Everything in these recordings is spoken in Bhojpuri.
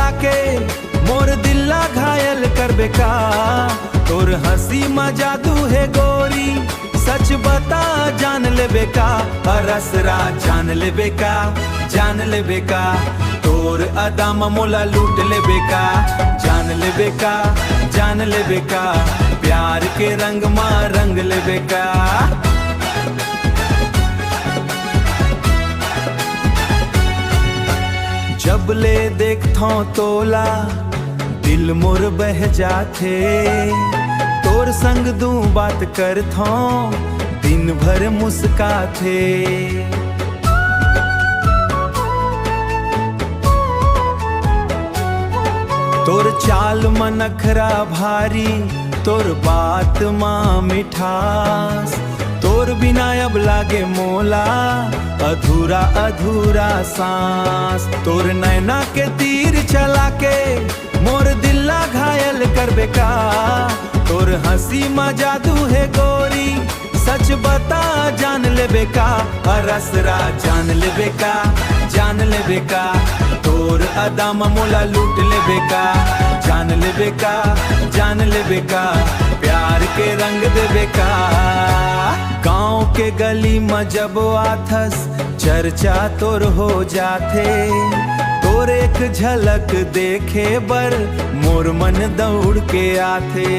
चला के मोर दिल्ला घायल करबे का। तोर हंसी में जादू है गोरी, सच बता जान लेबे का। रसरा जान लेबे का, जान लेबे का। तोर अदा में मोला लूट लेबे का, जान लेबे का, जान लेबे का। प्यार के रंग में रंग लेबे का। जब ले देखथो तोला दिल मोर बह जाथे। तोर संग दू बात करथो दिन भर मुस्काथे। तोर चाल में नखरा भारी, तोर बात माँ मिठास। तोर बिना अब लागे मोला अधूरा अधूरा सांस। तोर नैना के तीर चला के मोर दिल्ला घायल करबे का। तोर हंसी में जादू है गोरी, सच बता जान लेबे का। रसरा जान लेबे का, जान लेबे का। तोर अदा में मोला लूट लेबे का, जान लेबे का, जान लेबे का। प्यार के रंग देबे का। गाँव के गली में जब आथस चर्चा तोर हो जाथे। तोर एक झलक देखे बर मोर मन दौड़ के आथे।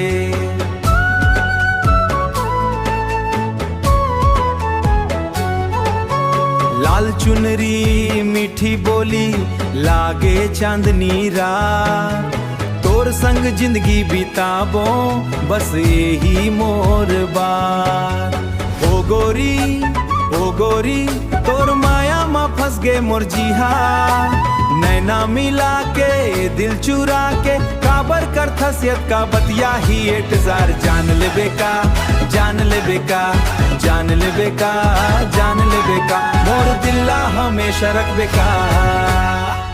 लाल चुनरी मीठी बोली लागे चांदनी रात। तोर संग जिंदगी बिताबो बस यही मोर बात। ओ गोरी, ओ गोरी, तोर माया में फंस गे मोर जीहा। नैना मिला के दिल चुरा के काबर कर थसियत का बतिया ही एटजार। जान लेबे का, जान लेबे का, जान लेबे का, जान लेबे का। मोर दिल्ला हमेशा रखबे का।